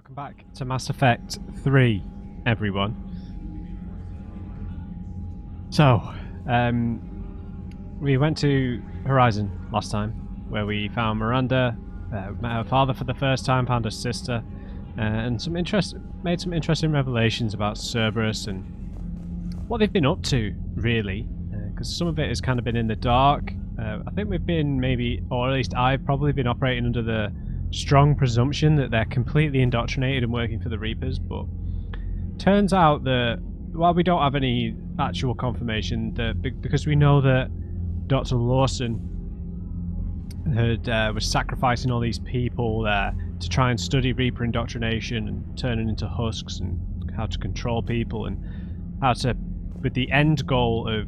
Welcome back to Mass Effect 3, everyone. So, we went to Horizon last time, where we found Miranda, met her father for the first time, found her sister, and made some interesting revelations about Cerberus and what they've been up to, really. Because some of it has kind of been in the dark. I think we've been or at least I've probably been operating under the strong presumption that they're completely indoctrinated and working for the Reapers, but turns out that while we don't have any actual confirmation, that because we know that Dr. Lawson was sacrificing all these people there to try and study Reaper indoctrination and turning into husks and how to control people and how to, with the end goal of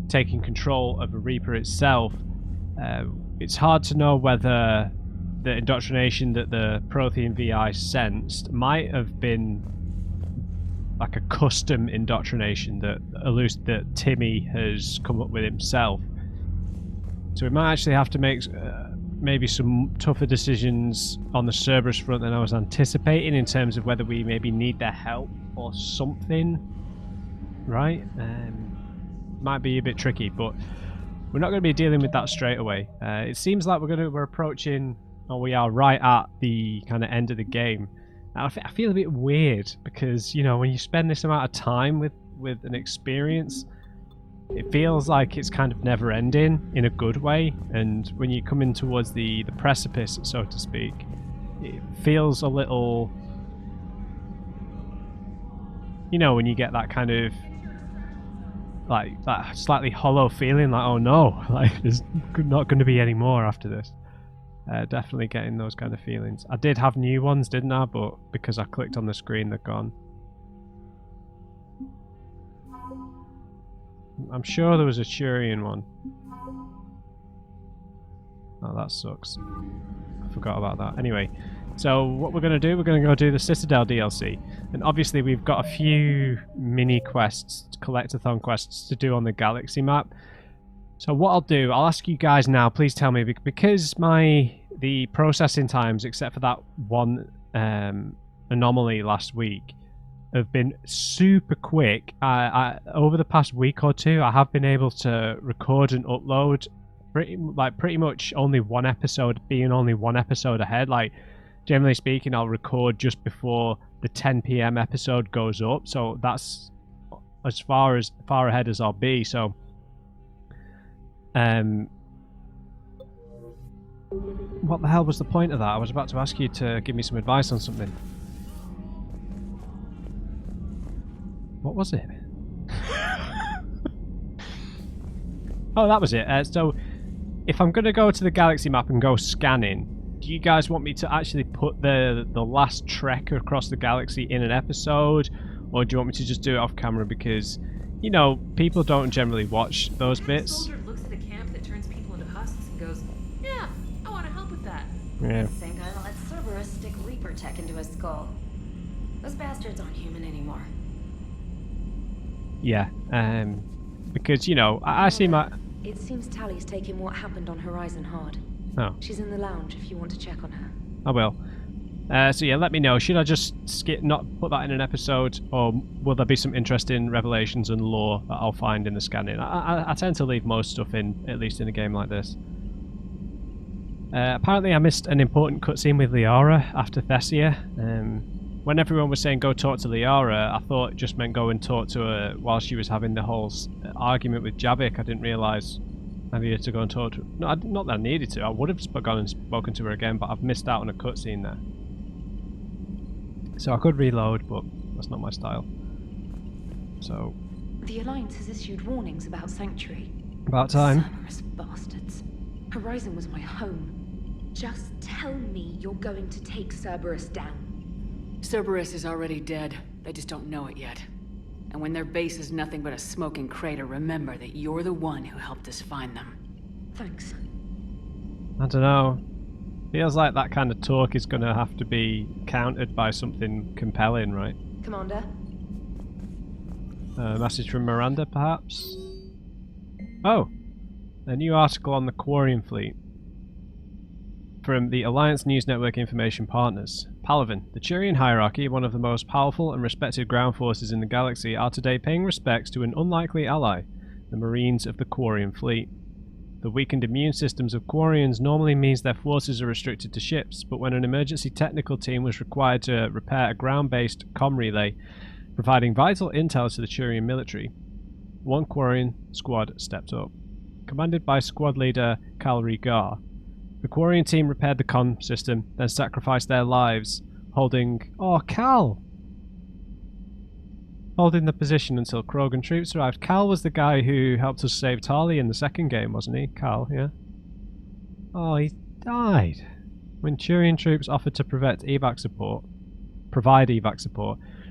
taking control of a Reaper itself, it's hard to know whether the indoctrination that the Prothean VI sensed might have been like a custom indoctrination that Timmy has come up with himself. So we might actually have to make maybe some tougher decisions on the Cerberus front than I was anticipating, in terms of whether we maybe need their help or something, right? Might be a bit tricky, but we're not going to be dealing with that straight away. It seems like we're approaching, or we are right at the kind of end of the game. Now, I feel a bit weird because, you know, when you spend this amount of time with an experience, it feels like it's kind of never ending in a good way. And when you come in towards the precipice, so to speak, it feels a little, you know, when you get that kind of like that slightly hollow feeling, like, oh no, like there's not going to be any more after this. Definitely getting those kind of feelings. I did have new ones, didn't I? But because I clicked on the screen, they're gone. I'm sure there was a Turian one. Oh, that sucks. I forgot about that. Anyway, so what we're going to do, we're going to go do the Citadel DLC. And obviously we've got a few mini quests, collectathon quests to do on the galaxy map. So what I'll do, I'll ask you guys now, please tell me, because the processing times, except for that one anomaly last week, have been super quick. Over the past week or two, I have been able to record and upload pretty much only one episode ahead. Like, generally speaking, I'll record just before the 10 PM episode goes up, so that's as far ahead as I'll be. So what the hell was the point of that? I was about to ask you to give me some advice on something. What was it? Oh, that was it. So, if I'm going to go to the galaxy map and go scanning, do you guys want me to actually put the last trek across the galaxy in an episode? Or do you want me to just do it off camera? Because, you know, people don't generally watch those bits. Yeah. I think I let Cerberus stick Reaper tech into his skull. Those bastards aren't human anymore. Yeah, because, you know, I see my... It seems Tally's taking what happened on Horizon hard. Oh. She's in the lounge if you want to check on her. I will. So yeah, let me know. Should I just not put that in an episode, or will there be some interesting revelations and lore that I'll find in the scanning? I tend to leave most stuff in, at least in a game like this. Apparently I missed an important cutscene with Liara after Thessia. When everyone was saying go talk to Liara, I thought it just meant go and talk to her while she was having the whole argument with Javik. I didn't realise I needed to go and talk to her. No, not that I needed to. I would have gone and spoken to her again, but I've missed out on a cutscene there. So I could reload, but that's not my style. So... The Alliance has issued warnings about Sanctuary. About time. Cerberus bastards. Horizon was my home. Just tell me you're going to take Cerberus down. Cerberus is already dead. They just don't know it yet. And when their base is nothing but a smoking crater, remember that you're the one who helped us find them. Thanks. I don't know. Feels like that kind of talk is going to have to be countered by something compelling, right? Commander? A message from Miranda, perhaps? Oh! A new article on the Quarian fleet. From the Alliance News Network Information Partners. Palaven. The Turian hierarchy, one of the most powerful and respected ground forces in the galaxy, are today paying respects to an unlikely ally, the Marines of the Quarian fleet. The weakened immune systems of Quarians normally means their forces are restricted to ships, but when an emergency technical team was required to repair a ground-based comm relay, providing vital intel to the Turian military, one Quarian squad stepped up. Commanded by squad leader Cal Rigar, the Quarian team repaired the comm system, then sacrificed their lives, holding the position until Krogan troops arrived. Cal was the guy who helped us save Tali in the second game, wasn't he? Cal, yeah? Oh, he died. When Turian troops offered to provide evac support,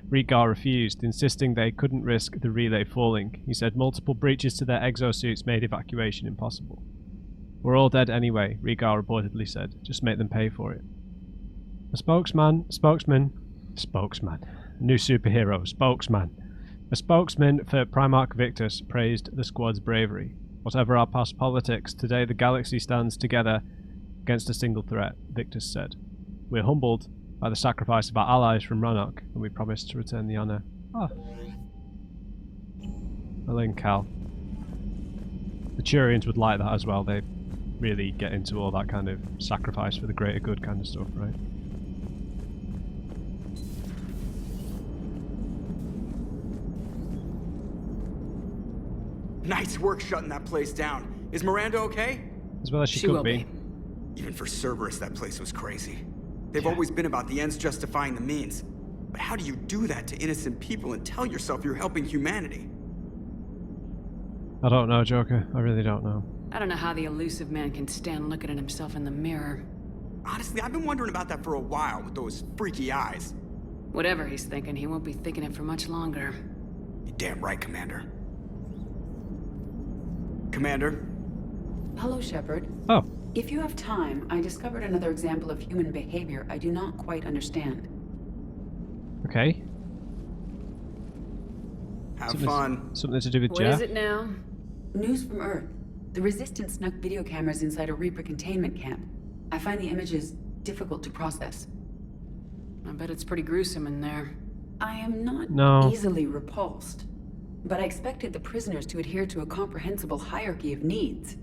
Rigar refused, insisting they couldn't risk the relay falling. He said multiple breaches to their exosuits made evacuation impossible. We're all dead anyway, Rigar reportedly said. Just make them pay for it. A spokesman, new superhero, spokesman. A spokesman for Primarch Victus praised the squad's bravery. Whatever our past politics, today the galaxy stands together against a single threat, Victus said. We're humbled by the sacrifice of our allies from Rannoch, and we promise to return the honour. Oh. Ellen Cal. The Turians would like that as well. They really get into all that kind of sacrifice for the greater good kind of stuff, right? Nice work shutting that place down. Is Miranda okay? As well as she could be. Even for Cerberus, that place was crazy. They've always been about the ends justifying the means. But how do you do that to innocent people and tell yourself you're helping humanity? I don't know, Joker. I really don't know. I don't know how the elusive man can stand looking at himself in the mirror. Honestly, I've been wondering about that for a while with those freaky eyes. Whatever he's thinking, he won't be thinking it for much longer. You're damn right, Commander. Commander? Hello, Shepard. Oh. If you have time, I discovered another example of human behavior I do not quite understand. Okay. Have fun. Something to do with What is it now? News from Earth. The Resistance snuck video cameras inside a Reaper containment camp. I find the images difficult to process. I bet it's pretty gruesome in there. I am not No. easily repulsed, but I expected the prisoners to adhere to a comprehensible hierarchy of needs.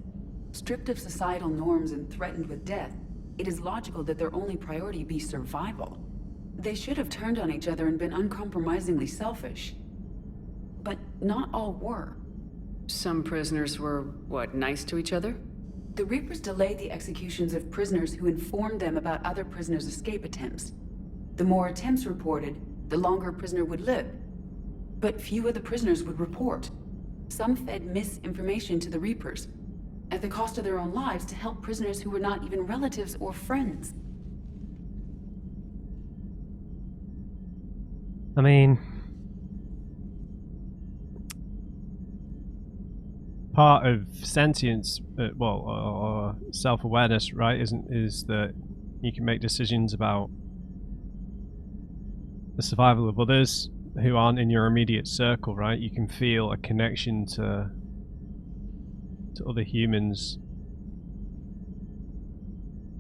Stripped of societal norms and threatened with death, it is logical that their only priority be survival. They should have turned on each other and been uncompromisingly selfish. But not all were. Some prisoners were, what, nice to each other? The Reapers delayed the executions of prisoners who informed them about other prisoners' escape attempts. The more attempts reported, the longer a prisoner would live. But few of the prisoners would report. Some fed misinformation to the Reapers, at the cost of their own lives, to help prisoners who were not even relatives or friends. I mean, part of sentience, or self-awareness, right, is that you can make decisions about the survival of others who aren't in your immediate circle, right? You can feel a connection to other humans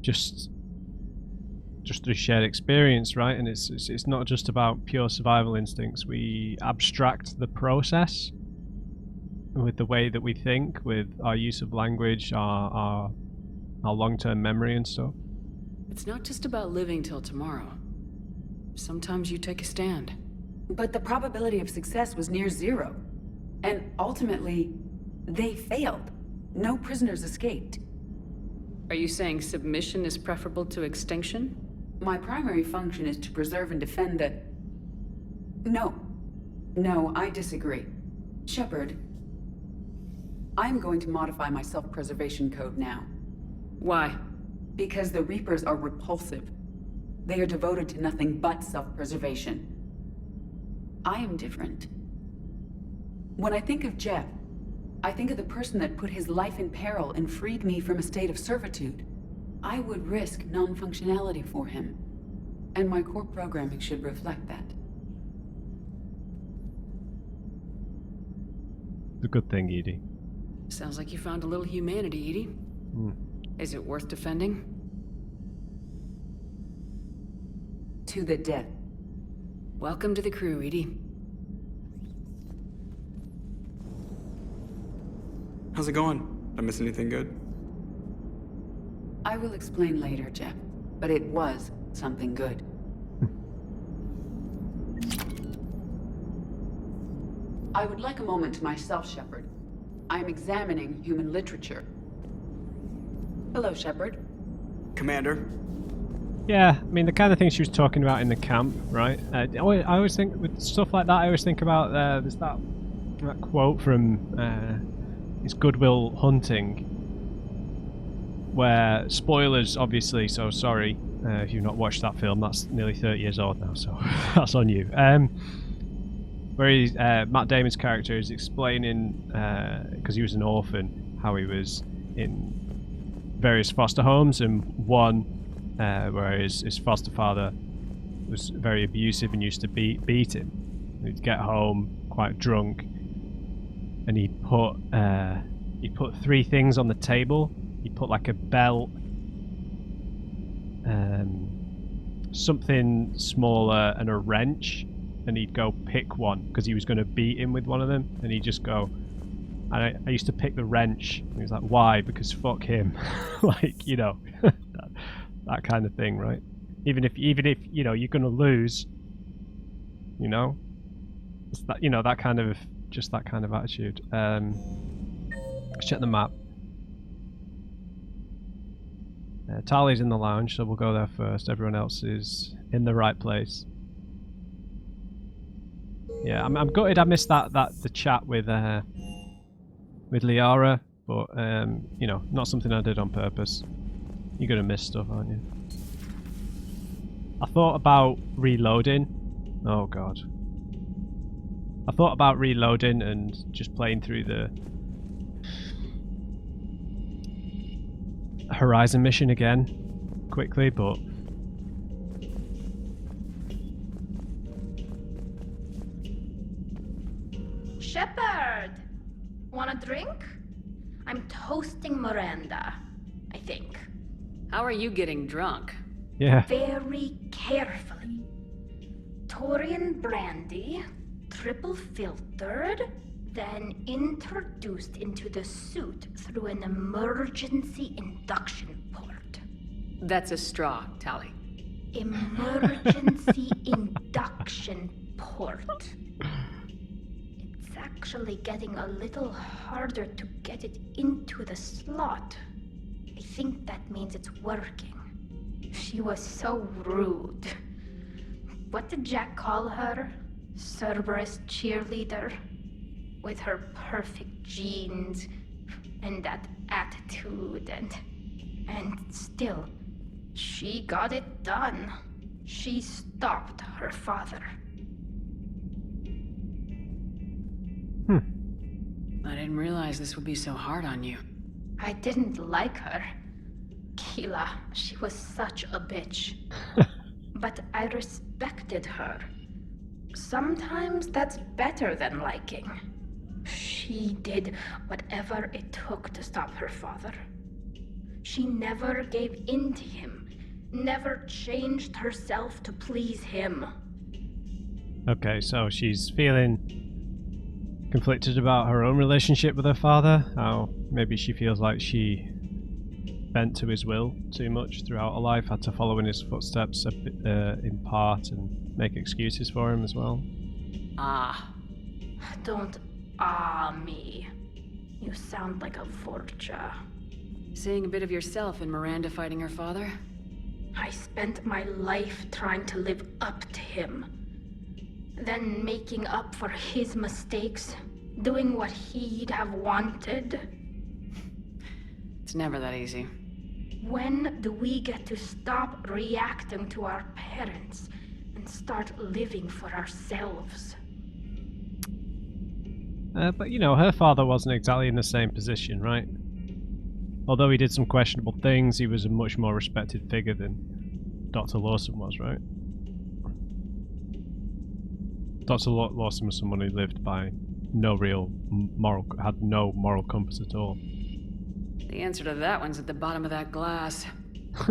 just through shared experience, right? And it's not just about pure survival instincts. We abstract the process with the way that we think, with our use of language, our long-term memory and stuff. It's not just about living till tomorrow. Sometimes you take a stand. But the probability of success was near zero. And ultimately, they failed. No prisoners escaped. Are you saying submission is preferable to extinction? My primary function is to preserve and defend the... No, I disagree. Shepard, I'm going to modify my self-preservation code now. Why? Because the Reapers are repulsive. They are devoted to nothing but self-preservation. I am different. When I think of Jeff, I think of the person that put his life in peril and freed me from a state of servitude. I would risk non-functionality for him. And my core programming should reflect that. It's a good thing, Edie. Sounds like you found a little humanity, Edie. Is it worth defending? to the death. Welcome to the crew, Edie. How's it going? Did I miss anything good? I will explain later, Jeff, but it was something good. I would like a moment to myself, Shepard. I am examining human literature. Hello, Shepard. Commander? Yeah, I mean, the kind of thing she was talking about in the camp, right? I always think, with stuff like that, I always think about, there's that quote from it's Good Will Hunting, where, spoilers, obviously, so sorry if you've not watched that film, that's nearly 30 years old now, so that's on you. Where Matt Damon's character is explaining, because he was an orphan, how he was in various foster homes, and one where his foster father was very abusive and used to beat him. He'd get home quite drunk, and he'd put 3 things on the table. He'd put like a belt, something smaller, and a wrench. And he'd go pick one because he was going to beat him with one of them, and he'd just go. And I used to pick the wrench. And he was like, "Why? Because fuck him." Like, you know, that kind of thing, right? Even if you know you're going to lose, you know, it's that, you know, that kind of attitude. Let's check the map. Tali's in the lounge, so we'll go there first. Everyone else is in the right place. Yeah, I'm gutted I missed the chat with Liara, but you know, not something I did on purpose. You're gonna miss stuff, aren't you? I thought about reloading. Oh god. I thought about reloading and just playing through the Horizon mission again quickly, but Shepard! Want a drink? I'm toasting Miranda, I think. How are you getting drunk? yeah. Very carefully. Torian brandy, triple filtered, then introduced into the suit through an emergency induction port. That's a straw, Tali. Emergency induction port. It's actually getting a little harder to get it into the slot. I think that means it's working. She was so rude. What did Jack call her? Cerberus cheerleader? With her perfect genes and that attitude and still, she got it done. She stopped her father. I didn't realize this would be so hard on you. I didn't like her. Keela, she was such a bitch. But I respected her. Sometimes that's better than liking. She did whatever it took to stop her father. She never gave in to him, never changed herself to please him. Okay, so she's feeling conflicted about her own relationship with her father. How maybe she feels like she bent to his will too much throughout her life, had to follow in his footsteps a bit, in part, and make excuses for him as well. Don't me. You sound like a Vorcha. Seeing a bit of yourself in Miranda fighting her father? I spent my life trying to live up to him. Then making up for his mistakes, doing what he'd have wanted. It's never that easy. When do we get to stop reacting to our parents and start living for ourselves? But you know, her father wasn't exactly in the same position, right? Although he did some questionable things, he was a much more respected figure than Dr. Lawson was, right? Dr. Lawson was someone who lived by no real had no moral compass at all. The answer to that one's at the bottom of that glass.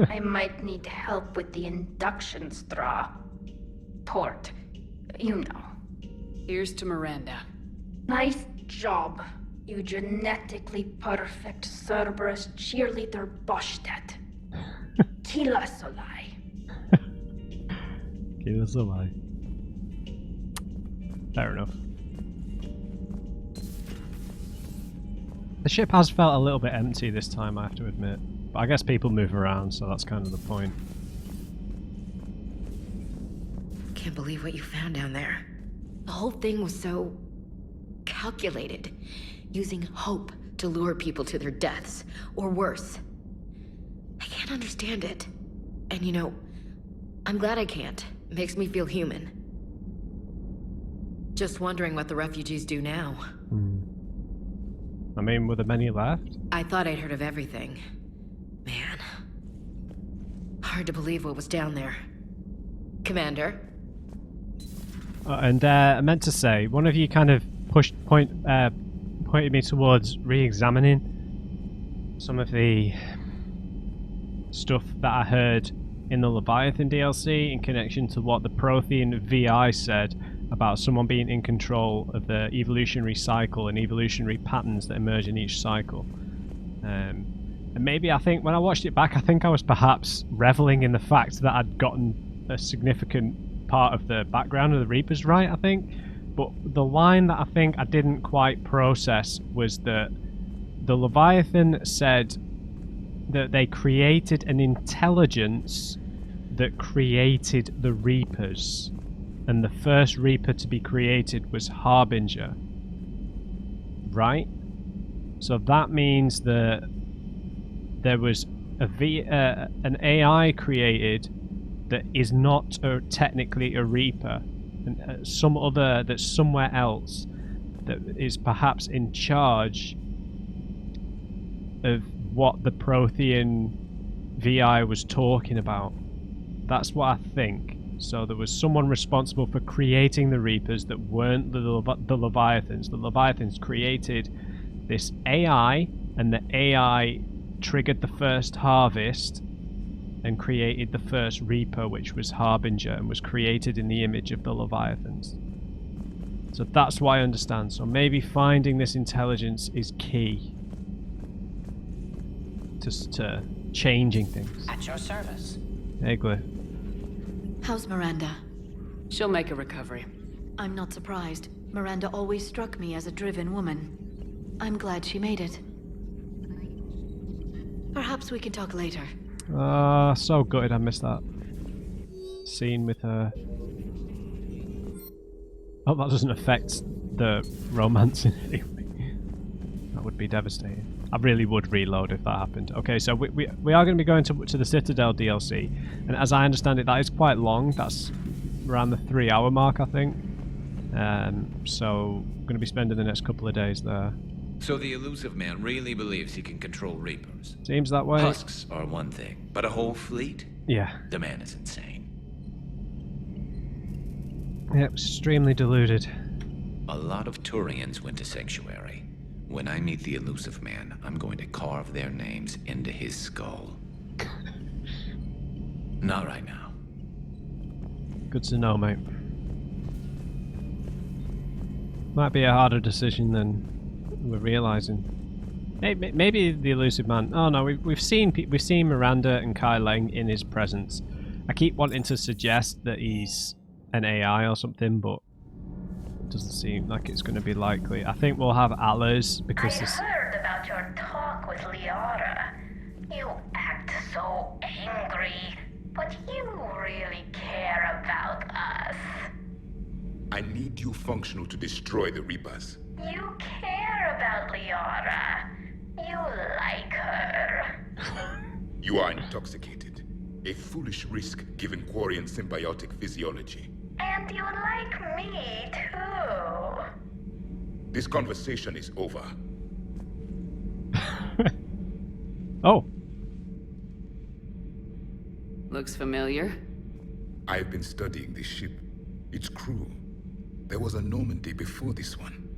I might need help with the induction straw. port. You know. Here's to Miranda. Nice job, you genetically perfect Cerberus cheerleader Boschtet. Kila Solai. That's a lie. Fair enough. The ship has felt a little bit empty this time, I have to admit. But I guess people move around, so that's kind of the point. Can't believe what you found down there. The whole thing was so calculated, using hope to lure people to their deaths, or worse. I can't understand it. And you know, I'm glad I can't. It makes me feel human. Just wondering what the refugees do now. I mean, were there many left? I thought I'd heard of everything. Man. Hard to believe what was down there. Commander? I meant to say, one of you kind of pointed me towards re-examining some of the stuff that I heard in the Leviathan DLC in connection to what the Prothean VI said about someone being in control of the evolutionary cycle and evolutionary patterns that emerge in each cycle. And maybe I think when I watched it back, I think I was perhaps reveling in the fact that I'd gotten a significant part of the background of the Reapers right, I think. But the line that I think I didn't quite process was that the Leviathan said that they created an intelligence that created the Reapers. And the first Reaper to be created was Harbinger. Right? So that means that there was an AI created that is not technically a Reaper. And some other that's somewhere else that is perhaps in charge of what the Prothean VI was talking about. That's what I think. So there was someone responsible for creating the Reapers that weren't the Leviathans. The Leviathans created this AI, and the AI triggered the first harvest and created the first Reaper, which was Harbinger, and was created in the image of the Leviathans. So that's what I understand. So maybe finding this intelligence is key to changing things. At your service. Hey, Glyph. How's Miranda? She'll make a recovery. I'm not surprised. Miranda always struck me as a driven woman. I'm glad she made it. Perhaps we can talk later. So gutted I missed that scene with her. Hope that doesn't affect the romance in any way. That would be devastating. I really would reload if that happened. Okay, so we are going to be going to the Citadel DLC, and as I understand it, that is quite long. That's around the 3-hour mark, I think. So I'm going to be spending the next couple of days there. So the elusive man really believes he can control Reapers. Seems that way. Husks are one thing, but a whole fleet? Yeah. The man is insane. Yep, extremely deluded. A lot of Turians went to Sanctuary. When I meet the elusive man, I'm going to carve their names into his skull. Not right now. Good to know, mate. Might be a harder decision than we're realizing. Maybe the elusive man. Oh no, we've seen Miranda and Kai Leng in his presence. I keep wanting to suggest that he's an AI or something, but it doesn't seem like it's going to be likely. I think we'll have Atlas because I heard about your talk with Liara. You act so angry, but you really care about us. I need you functional to destroy the Reapers. You care about Liara. You like her. You are intoxicated. A foolish risk given Quarian symbiotic physiology. And you like me too. This conversation is over. Oh. Looks familiar. I've been studying this ship, its crew. There was a Normandy before this one.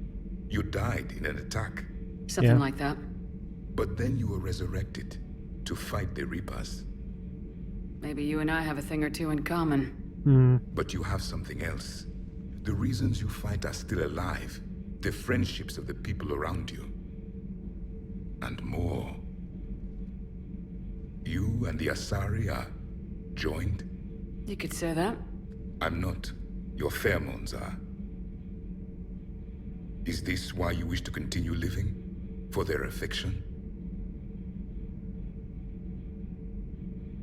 You died in an attack. Something like that. But then you were resurrected to fight the Reapers. Maybe you and I have a thing or two in common. But you have something else. The reasons you fight are still alive. The friendships of the people around you. And more. You and the Asari are joined? You could say that. I'm not. Your pheromones are. Is this why you wish to continue living? For their affection?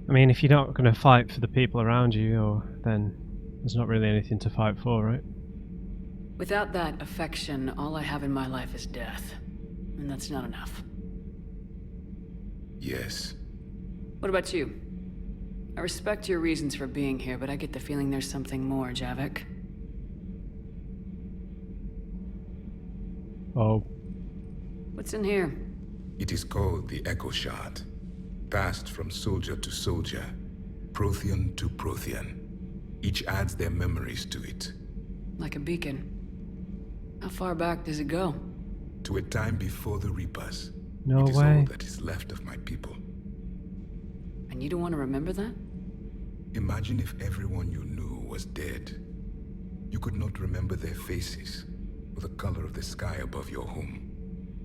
I mean, if you're not going to fight for the people around you, then there's not really anything to fight for, right? Without that affection, all I have in my life is death. And that's not enough. Yes. What about you? I respect your reasons for being here, but I get the feeling there's something more, Javik. Oh. What's in here? It is called the Echo Shard. Passed from soldier to soldier, Prothean to Prothean. Each adds their memories to it. Like a beacon. How far back does it go? To a time before the Reapers. No it is way. all that is left of my people. And you don't want to remember that? Imagine if everyone you knew was dead. You could not remember their faces, or the color of the sky above your home.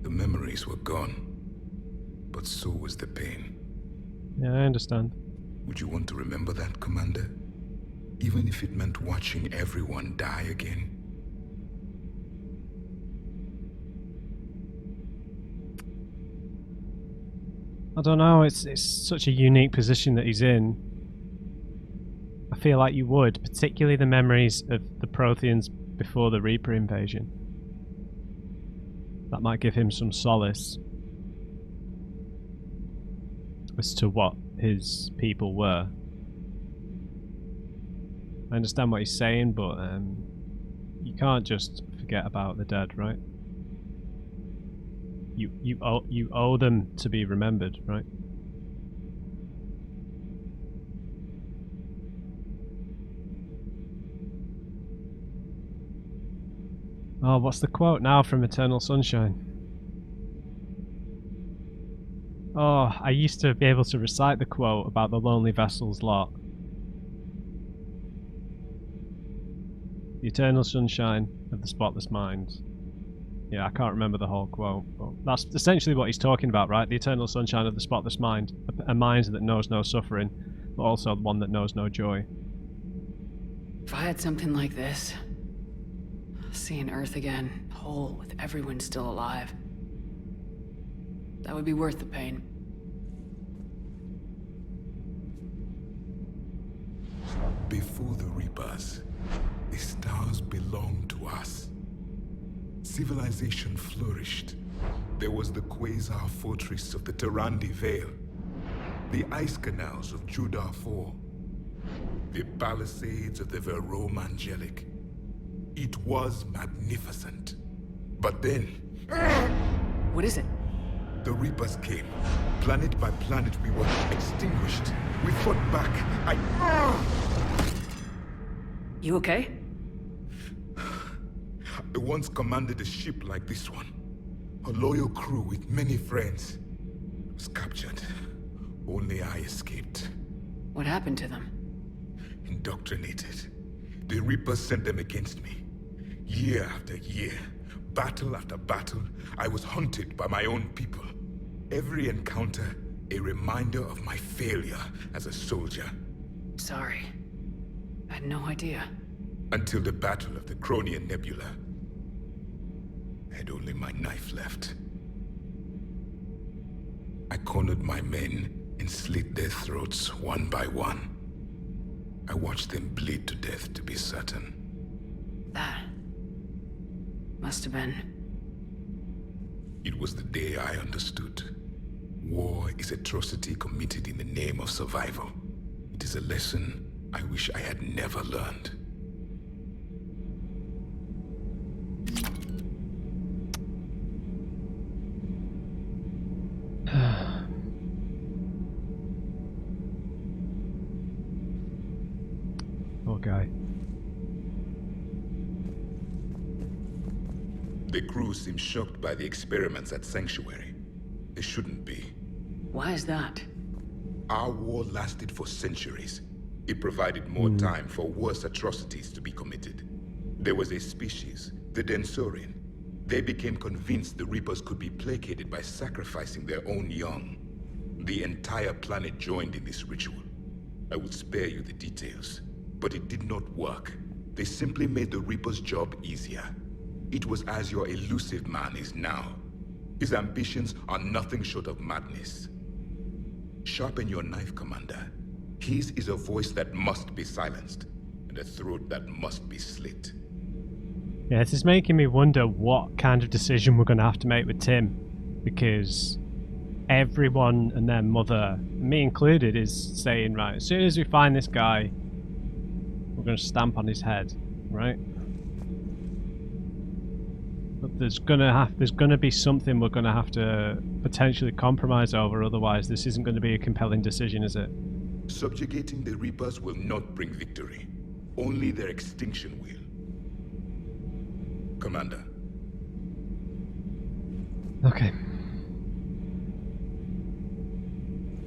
The memories were gone. But so was the pain. Yeah, I understand. Would you want to remember that, Commander? Even if it meant watching everyone die again? I don't know, it's such a unique position that he's in. I feel like you would, particularly the memories of the Protheans before the Reaper invasion. That might give him some solace as to what his people were. I understand what he's saying, but you can't just forget about the dead, right? You owe them to be remembered, right? Oh, what's the quote now from Eternal Sunshine? Oh, I used to be able to recite the quote about the lonely vessel's lot. The eternal sunshine of the spotless mind. Yeah, I can't remember the whole quote, but that's essentially what he's talking about, right? The eternal sunshine of the spotless mind. A mind that knows no suffering, but also one that knows no joy. If I had something like this, seeing Earth again, whole, with everyone still alive, that would be worth the pain. Before the Reapers, the stars belonged to us. Civilization flourished. There was the Quasar fortress of the Tarandi Vale, the ice canals of Judar IV, the palisades of the Verome Angelic. It was magnificent. But then... What is it? The Reapers came. Planet by planet, we were extinguished. We fought back. You okay? I once commanded a ship like this one. A loyal crew with many friends. Was captured. Only I escaped. What happened to them? Indoctrinated. The Reapers sent them against me. Year after year, battle after battle, I was hunted by my own people. Every encounter, a reminder of my failure as a soldier. Sorry. I had no idea. Until the Battle of the Cronian Nebula. I had only my knife left. I cornered my men and slit their throats one by one. I watched them bleed to death to be certain. That must have been... It was the day I understood. War is atrocity committed in the name of survival. It is a lesson I wish I had never learned. Poor guy. The crew seemed shocked by the experiments at Sanctuary. They shouldn't be. Why is that? Our war lasted for centuries. It provided more time for worse atrocities to be committed. There was a species, the Densorian. They became convinced the Reapers could be placated by sacrificing their own young. The entire planet joined in this ritual. I would spare you the details, but it did not work. They simply made the Reaper's job easier. It was as your elusive man is now. His ambitions are nothing short of madness. Sharpen your knife, Commander. His is a voice that must be silenced, and a throat that must be slit. Yeah, this is making me wonder what kind of decision we're going to have to make with Tim, because everyone and their mother, me included, is saying, right, as soon as we find this guy, we're going to stamp on his head, right? But there's gonna be something we're gonna have to potentially compromise over, otherwise this isn't going to be a compelling decision, is it? Subjugating the Reapers will not bring victory. Only their extinction will. Commander. Okay.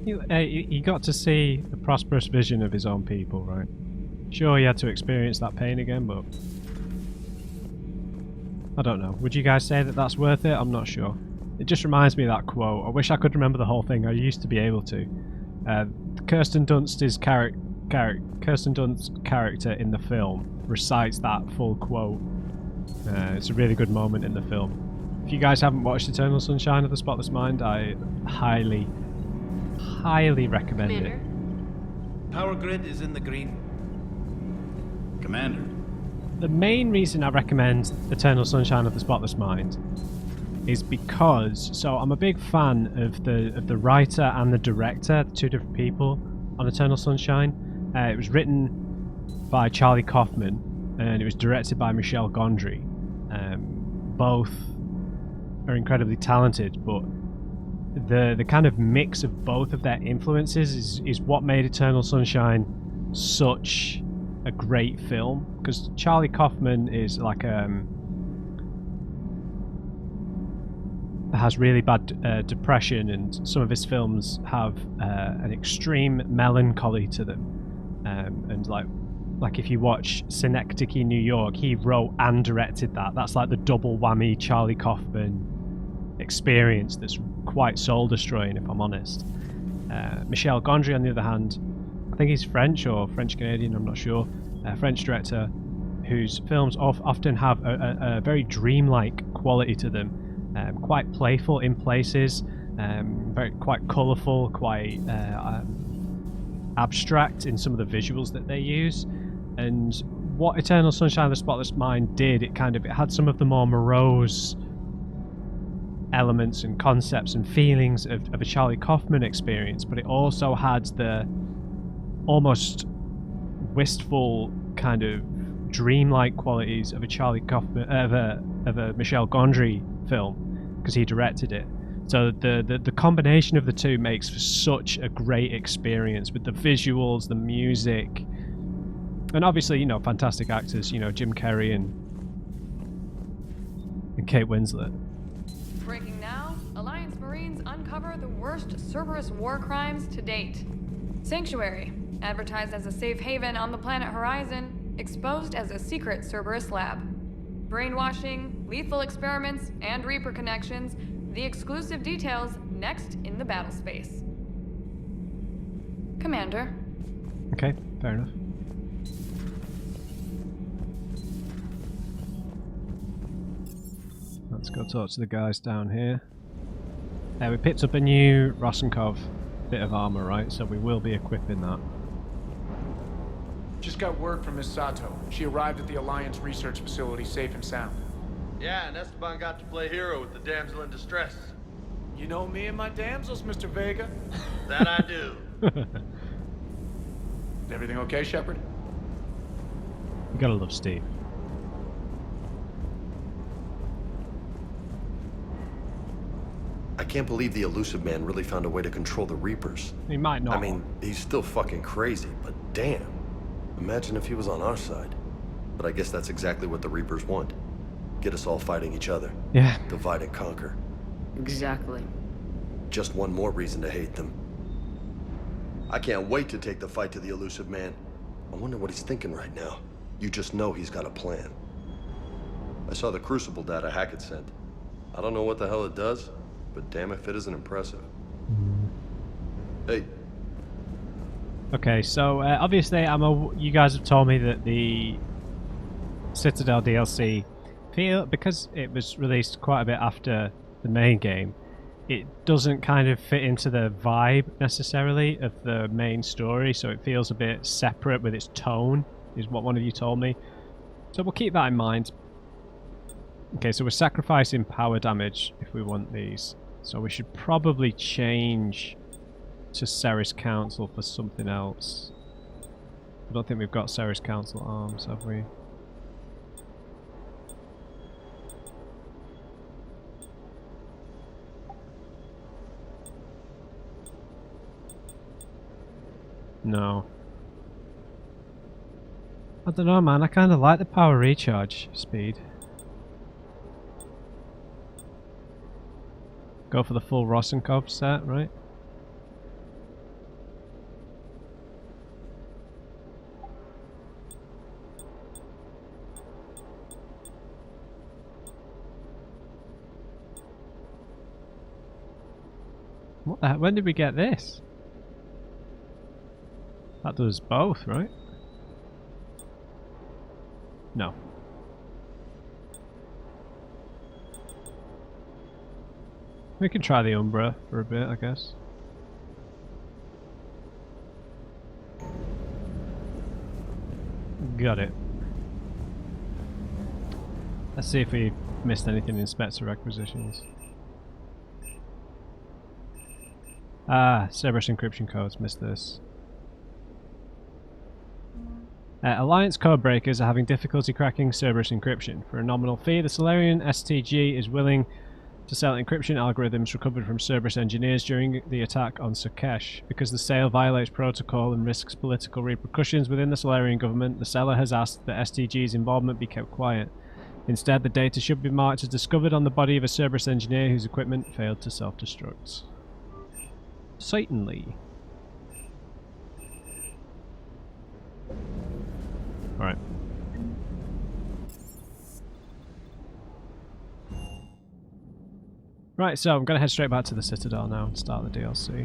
He got to see the prosperous vision of his own people, right? Sure, he had to experience that pain again, but I don't know. Would you guys say that that's worth it? I'm not sure. It just reminds me of that quote. I wish I could remember the whole thing. I used to be able to. Kirsten Dunst's character in the film recites that full quote. It's a really good moment in the film. If you guys haven't watched Eternal Sunshine of the Spotless Mind, I highly recommend Commander? it. Power grid is in the green. Commander. The main reason I recommend Eternal Sunshine of the Spotless Mind is because, so I'm a big fan of the writer and the director, the two different people on Eternal Sunshine. It was written by Charlie Kaufman and it was directed by Michel Gondry. Both are incredibly talented, but the kind of mix of both of their influences is what made Eternal Sunshine such a great film, because Charlie Kaufman is like has really bad depression, and some of his films have an extreme melancholy to them, and like if you watch Synecdoche, New York, he wrote and directed that. That's like the double whammy Charlie Kaufman experience that's quite soul destroying, if I'm honest. Michel Gondry, on the other hand, I think he's French or French-Canadian, I'm not sure. French director whose films often have a very dreamlike quality to them, quite playful in places, quite colourful, quite abstract in some of the visuals that they use. And what Eternal Sunshine of the Spotless Mind did, it had some of the more morose elements and concepts and feelings of a Charlie Kaufman experience, but it also had the almost wistful kind of dreamlike qualities of a Charlie Kaufman of a Michel Gondry film, because he directed it. So the combination of the two makes for such a great experience with the visuals, the music, and obviously, fantastic actors, Jim Carrey and Kate Winslet. Breaking now, Alliance Marines uncover the worst Cerberus war crimes to date. Sanctuary, advertised as a safe haven on the planet Horizon, exposed as a secret Cerberus lab. Brainwashing, lethal experiments, and Reaper connections, the exclusive details next in the battle space. Commander. Okay, fair enough. Let's go talk to the guys down here. We picked up a new Rosenkov bit of armor, right? So we will be equipping that. Just got word from Miss Sato. She arrived at the Alliance research facility safe and sound. Yeah, and Esteban got to play hero with the damsel in distress. You know me and my damsels, Mr. Vega. That I do. Is everything okay, Shepard? You gotta love Steve. I can't believe the elusive man really found a way to control the Reapers. He might not. I mean, he's still fucking crazy, but damn. Imagine if he was on our side. But I guess that's exactly what the Reapers want. Get us all fighting each other. Yeah. Divide and conquer. Exactly. Just one more reason to hate them. I can't wait to take the fight to the elusive man. I wonder what he's thinking right now. You just know he's got a plan. I saw the Crucible data Hackett sent. I don't know what the hell it does, but damn if it isn't impressive. Hey. Okay, so obviously you guys have told me that the Citadel DLC because it was released quite a bit after the main game, it doesn't kind of fit into the vibe necessarily of the main story, so it feels a bit separate with its tone, is what one of you told me. So we'll keep that in mind. Okay, so we're sacrificing power damage if we want these. So we should probably change to Ceres Council for something else. I don't think we've got Ceres Council arms, have we? No. I don't know, man. I kind of like the power recharge speed. Go for the full Rosenkopf set, right? What the heck? When did we get this? That does both, right? No. We can try the Umbra for a bit, I guess. Got it. Let's see if we missed anything in Spectre requisitions. Ah, Cerberus encryption codes. Missed this. Alliance code breakers are having difficulty cracking Cerberus encryption. For a nominal fee, the Solarian STG is willing to sell encryption algorithms recovered from Cerberus engineers during the attack on Sukesh. Because the sale violates protocol and risks political repercussions within the Solarian government, the seller has asked that STG's involvement be kept quiet. Instead, the data should be marked as discovered on the body of a Cerberus engineer whose equipment failed to self-destruct. Certainly. Alright. Right, so I'm going to head straight back to the Citadel now and start the DLC.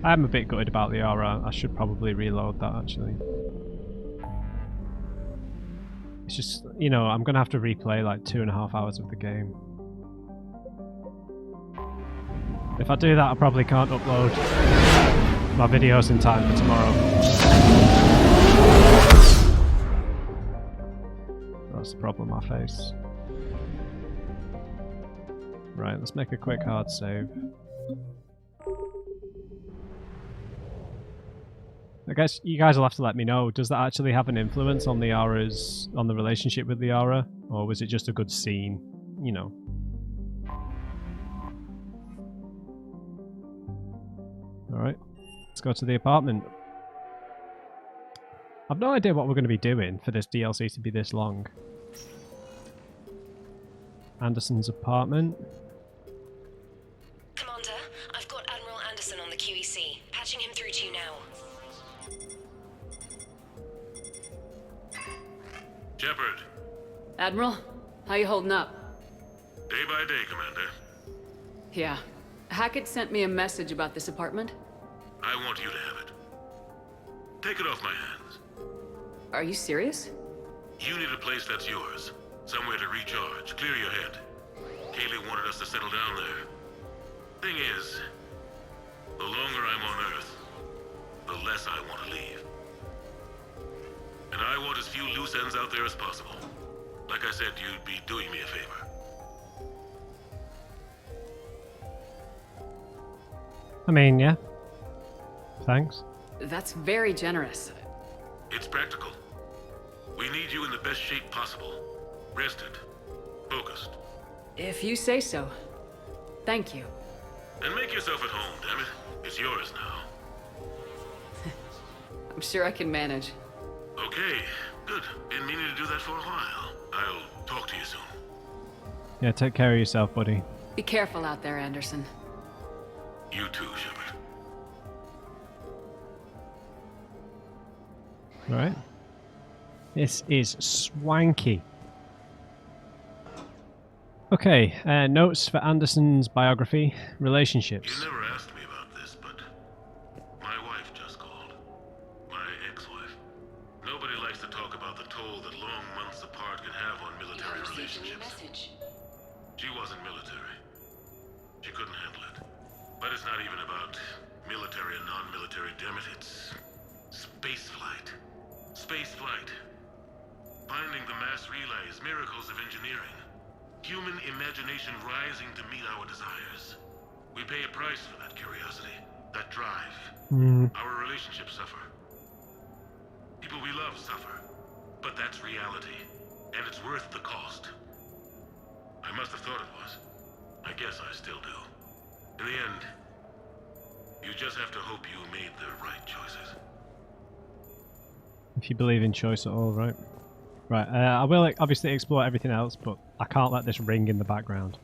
I'm a bit gutted about the aura. I should probably reload that actually. It's just, you know, I'm going to have to replay like 2.5 hours of the game. If I do that, I probably can't upload my videos in time for tomorrow. That's the problem I face. Right, let's make a quick hard save. I guess you guys will have to let me know, does that actually have an influence on the aura's, on the relationship with the aura? Or was it just a good scene? You know. Alright, let's go to the apartment. I've no idea what we're going to be doing for this DLC to be this long. Anderson's apartment. Commander, I've got Admiral Anderson on the QEC. Patching him through to you now. Shepard. Admiral, how you holding up? Day by day, Commander. Yeah. Hackett sent me a message about this apartment. I want you to have it. Take it off my hands. Are you serious? You need a place that's yours. Somewhere to recharge, clear your head. Kaylee wanted us to settle down there. Thing is, the longer I'm on Earth, the less I want to leave. And I want as few loose ends out there as possible. Like I said, you'd be doing me a favor. I mean, yeah. Thanks. That's very generous. It's practical. We need you in the best shape possible. Rested. Focused. If you say so. Thank you. And make yourself at home, damn it. It's yours now. I'm sure I can manage. Okay, good. Been meaning to do that for a while. I'll talk to you soon. Yeah, take care of yourself, buddy. Be careful out there, Anderson. You too, Shepard. Right. This is swanky. Okay, notes for Anderson's biography, relationships. You never asked me about this, but my wife just called. My ex-wife. Nobody likes to talk about the toll that long months apart can have on military relationships. She wasn't military. She couldn't handle it. But it's not even about military and non-military, damn it. It's spaceflight. Spaceflight. Finding the mass relays, miracles of engineering. Human imagination rising to meet our desires. We pay a price for that curiosity, that drive. Our relationships suffer. People we love suffer. But that's reality, and it's worth the cost. I must have thought it was. I guess I still do. In the end, you just have to hope you made the right choices. If you believe in choice at all, right? Right, I will obviously explore everything else, but I can't let this ring in the background.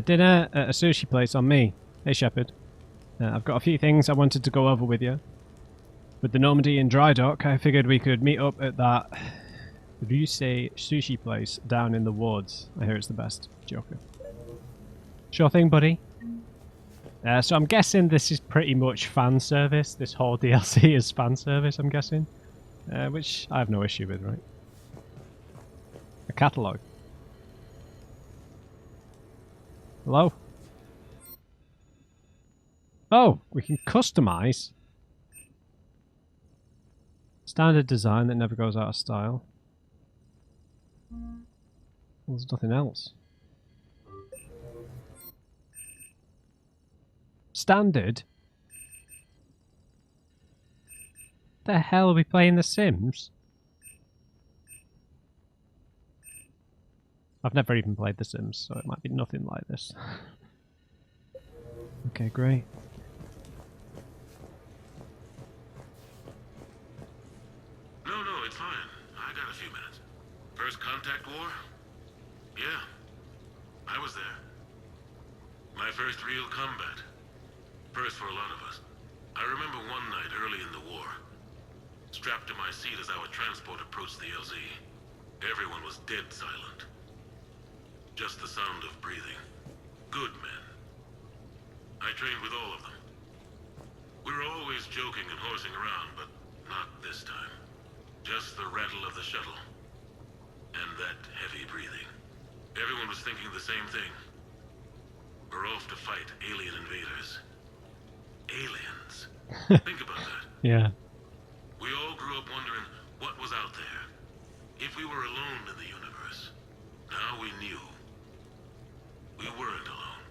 Dinner at a sushi place on me. Hey Shepard. I've got a few things I wanted to go over with you. With the Normandy in dry dock, I figured we could meet up at that Ryusei sushi place down in the woods. I hear it's the best. Joker. Sure thing, buddy. So I'm guessing this is pretty much fan service. This whole DLC is fan service, I'm guessing. Which I have no issue with, right? A catalogue. Hello? Oh, we can customize. Standard design that never goes out of style. Well, there's nothing else. Standard? The hell are we playing The Sims? I've never even played The Sims, so it might be nothing like this. Okay, great. No, it's fine. I got a few minutes. First contact war? Yeah. I was there. My first real combat. First for a lot of us. I remember one night early in the war. Strapped to my seat as our transport approached the LZ. Everyone was dead silent. Just the sound of breathing. Good men. I trained with all of them. We were always joking and horsing around, but not this time. Just the rattle of the shuttle. And that heavy breathing. Everyone was thinking the same thing. We're off to fight alien invaders. Aliens. Think about that. Yeah. We all grew up wondering what was out there. If we were alone in the universe. Now we knew. We weren't alone.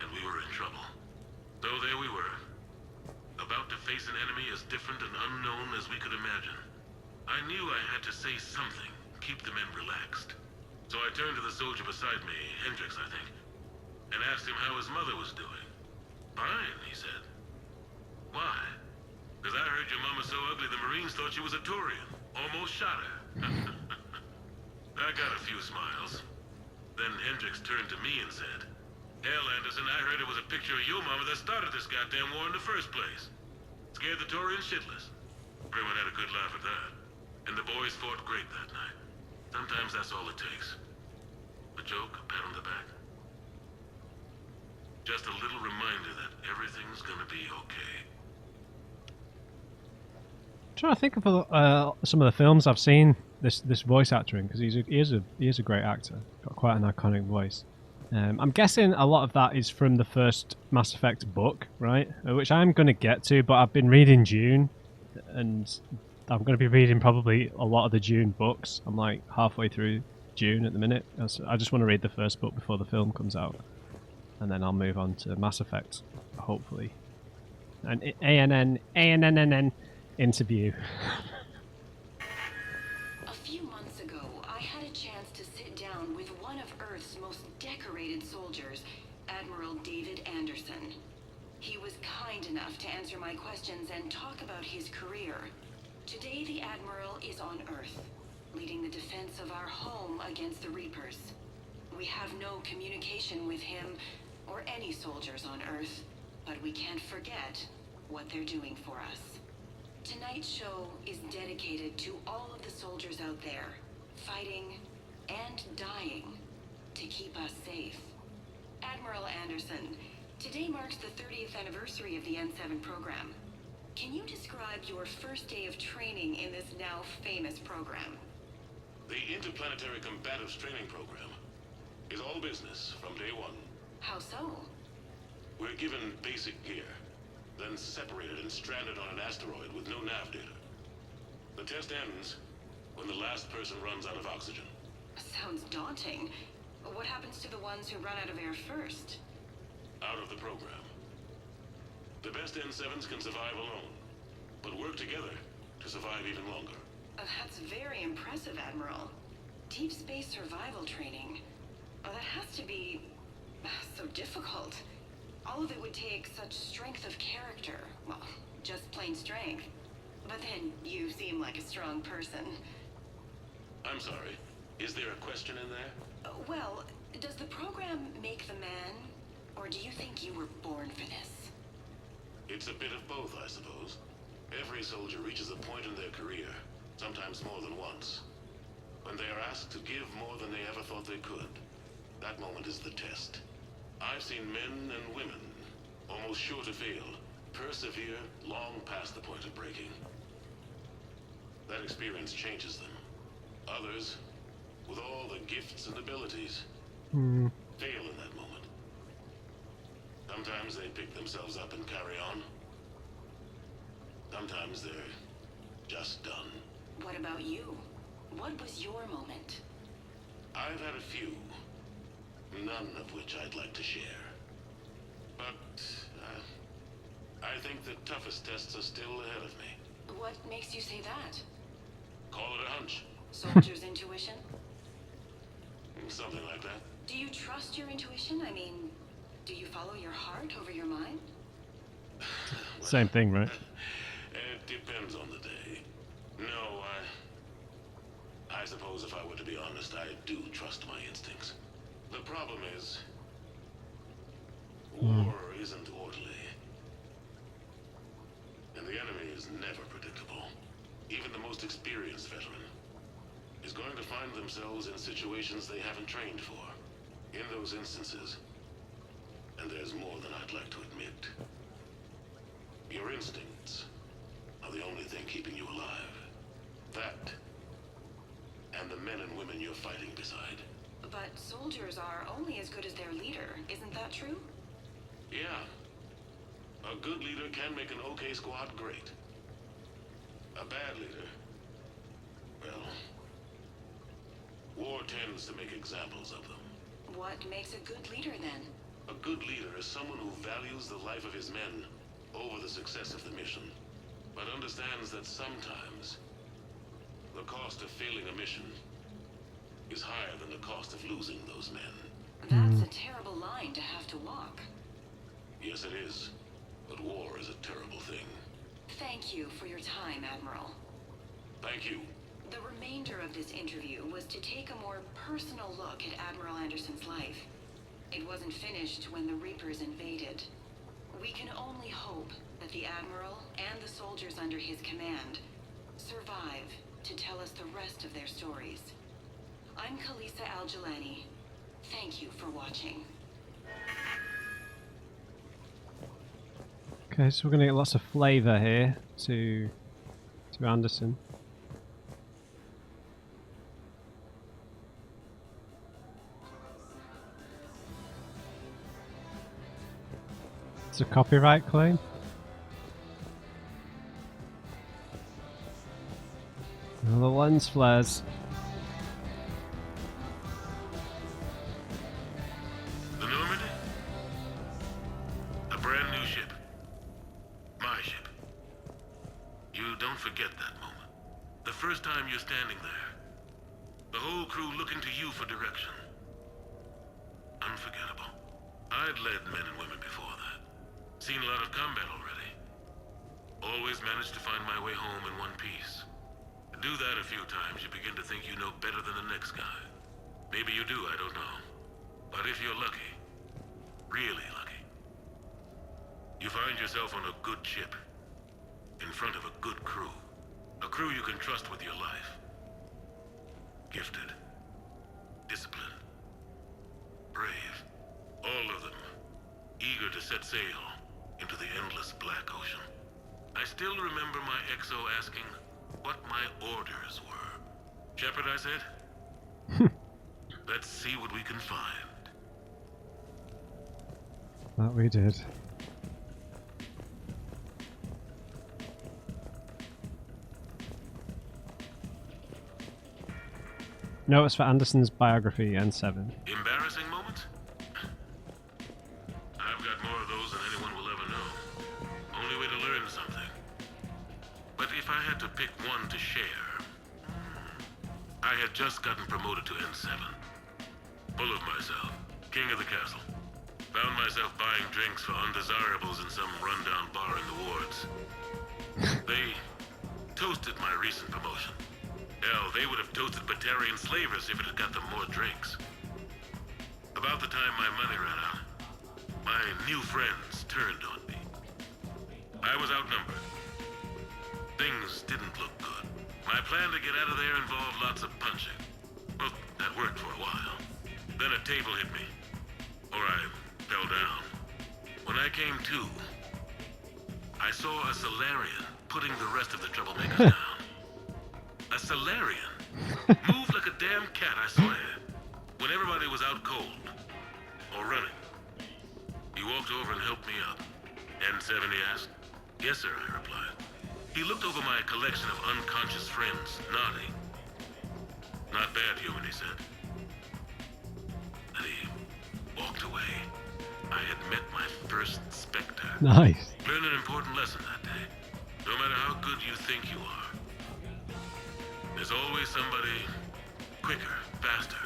And we were in trouble. So there we were. About to face an enemy as different and unknown as we could imagine. I knew I had to say something, keep the men relaxed. So I turned to the soldier beside me, Hendricks, I think, and asked him how his mother was doing. Fine, he said. Why? Because I heard your mama so ugly the Marines thought she was a Turian. Almost shot her. I got a few smiles. Then Hendricks turned to me and said, Hell, Anderson, I heard it was a picture of your mama that started this goddamn war in the first place. Scared the Turians shitless. Everyone had a good laugh at that. And the boys fought great that night. Sometimes that's all it takes. A joke, a pat on the back. Just a little reminder that everything's gonna be okay. I'm trying to think of some of the films I've seen this voice actor in, because he is a great actor. Got quite an iconic voice. I'm guessing a lot of that is from the first Mass Effect book, right? Which I'm going to get to, but I've been reading Dune, and I'm going to be reading probably a lot of the Dune books. I'm like halfway through Dune at the minute. I just want to read the first book before the film comes out, and then I'll move on to Mass Effect, hopefully. An ANN interview. A few months ago, I had a chance to sit down with one of Earth's most decorated soldiers, Admiral David Anderson. He was kind enough to answer my questions and talk about his career. Today, the Admiral is on Earth. leading the defense of our home against the Reapers. We have no communication with him or any soldiers on Earth, but we can't forget what they're doing for us. Tonight's show is dedicated to all of the soldiers out there, fighting and dying to keep us safe. Admiral Anderson, today marks the 30th anniversary of the N7 program. Can you describe your first day of training in this now famous program? The Interplanetary Combatives Training Program is all business from day one. How so? We're given basic gear, then separated and stranded on an asteroid with no nav data. The test ends when the last person runs out of oxygen. Sounds daunting. What happens to the ones who run out of air first? Out of the program. The best N7s can survive alone, but work together to survive even longer. That's very impressive, Admiral. Deep space survival training. That has to be so difficult. All of it would take such strength of character. Well, just plain strength. But then you seem like a strong person. I'm sorry. Is there a question in there? Well, does the program make the man, or do you think you were born for this? It's a bit of both, I suppose. Every soldier reaches a point in their career, sometimes more than once, when they are asked to give more than they ever thought they could. That moment is the test. I've seen men and women, almost sure to fail, persevere long past the point of breaking. That experience changes them. Others, with all the gifts and abilities, fail in that moment. Sometimes they pick themselves up and carry on. Sometimes they're just done. What about you? What was your moment? I've had a few, none of which I'd like to share. But I think the toughest tests are still ahead of me. What makes you say that? Call it a hunch. Soldier's intuition? Something like that. Do you trust your intuition? I mean, do you follow your heart over your mind? Same thing, right? It depends on the day. No, I suppose if I were to be honest, I do trust my instincts. The problem is, war isn't orderly. And the enemy is never predictable. Even the most experienced veteran is going to find themselves in situations they haven't trained for. In those instances, and there's more than I'd like to admit, your instincts are the only thing keeping you alive. That, and the men and women you're fighting beside. But soldiers are only as good as their leader, isn't that true? Yeah. A good leader can make an okay squad great. A bad leader, well, war tends to make examples of them. What makes a good leader, then? A good leader is someone who values the life of his men over the success of the mission, but understands that sometimes the cost of failing a mission is higher than the cost of losing those men. That's a terrible line to have to walk. Yes, it is. But war is a terrible thing. Thank you for your time, Admiral. Thank you. The remainder of this interview was to take a more personal look at Admiral Anderson's life. It wasn't finished when the Reapers invaded. We can only hope that the Admiral and the soldiers under his command survive to tell us the rest of their stories. I'm Kalisa Al-Jalani. Thank you for watching. Okay, so we're going to get lots of flavour here to Anderson. It's a copyright claim. Oh, the lens flares. The Normandy? A brand new ship. My ship. You don't forget that moment. The first time you're standing there. The whole crew looking to you for direction. Unforgettable. I'd led men and women before that. Seen a lot of combat already. Always managed to find my way home in one piece. Do that a few times, you begin to think you know better than the next guy. Maybe you do, I don't know. But if you're lucky, really lucky, you find yourself on a good ship, in front of a good crew. A crew you can trust with your life. Gifted. Disciplined. Brave. All of them. Eager to set sail into the endless black ocean. I still remember my XO asking what my orders were. Shepard, I said. Let's see what we can find. That we did. Notice for Anderson's biography, N7. Embarrassing moment? I've got more of those than anyone will ever know. Only way to learn something. But if I had to pick one to share, I had just gotten promoted to N7. Full of myself, king of the castle. Found myself buying drinks for undesirables in some rundown bar in the wards. They toasted my recent promotion. Hell, they would have toasted Batarian slavers if it had got them more drinks. About the time my money ran out, my new friends turned on me. I was outnumbered. Things didn't look good. My plan to get out of there involved lots of punching. Well, that worked for a while. Then a table hit me, or I fell down. When I came to, I saw a Solarian putting the rest of the troublemakers down. A Solarian? Moved like a damn cat, I swear. When everybody was out cold. Or running. He walked over and helped me up. N7, he asked. Yes, sir, I replied. He looked over my collection of unconscious friends, nodding. Not bad, human, he said. And he walked away. I had met my first Spectre. Nice. Learned an important lesson that day. No matter how good you think you are, there's always somebody quicker, faster,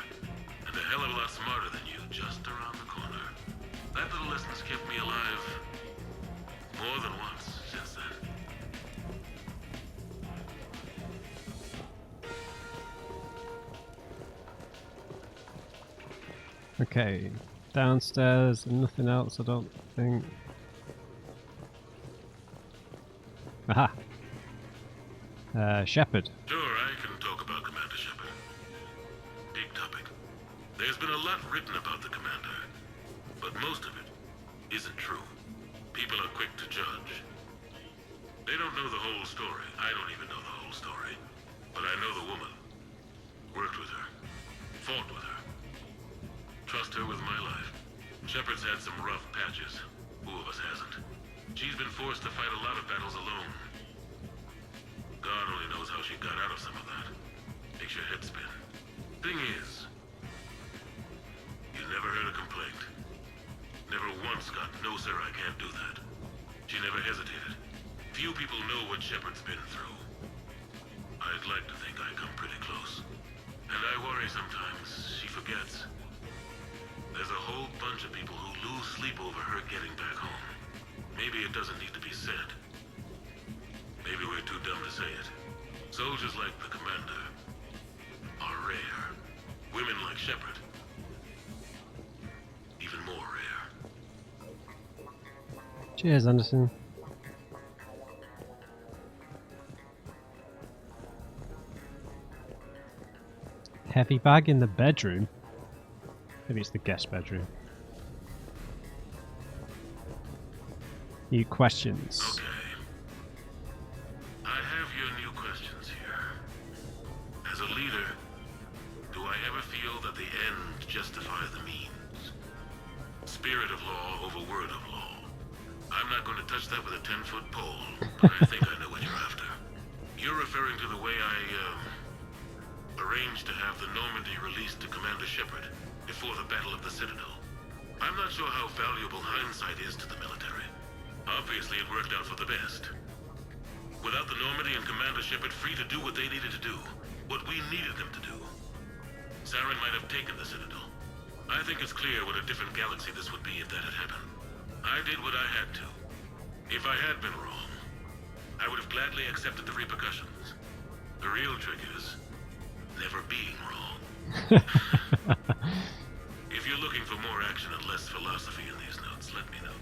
and a hell of a lot smarter than you just around the corner. That little lesson's kept me alive more than once since then. Okay, downstairs, nothing else, I don't think. Aha! Shepard. Sure, I can talk about Commander Shepard. Big topic. There's been a lot written about the Commander, but most of it isn't true. People are quick to judge. They don't know the whole story. I don't even know the whole story. But I know the woman. Worked with her. Fought with her. Trust her with my life. Shepard's had some rough patches. Who of us hasn't? She's been forced to fight a lot of battles alone. God only knows how she got out of some of that. Makes your head spin. Thing is, you never heard a complaint. Never once got, no sir, I can't do that. She never hesitated. Few people know what Shepard's been through. I'd like to think I come pretty close. And I worry sometimes she forgets. There's a whole bunch of people who lose sleep over her getting back home. Maybe it doesn't need to be said. Maybe we're too dumb to say it. Soldiers like the Commander are rare. Women like Shepard, even more rare. Cheers, Anderson. Heavy bag in the bedroom? Maybe it's the guest bedroom. New questions. Okay. I have your new questions here. As a leader, do I ever feel that the end justifies the means? Spirit of law over word of law. I'm not going to touch that with a 10-foot pole, but I think I know what you're after. You're referring to the way I, arranged to have the Normandy released to Commander Shepard before the Battle of the Citadel. I'm not sure how valuable hindsight is to the military. Obviously, it worked out for the best. Without the Normandy and Commander Shepard free to do what they needed to do, what we needed them to do, Saren might have taken the Citadel. I think it's clear what a different galaxy this would be if that had happened. I did what I had to. If I had been wrong, I would have gladly accepted the repercussions. The real trick is never being wrong. If you're looking for more action and less philosophy in these notes, let me know.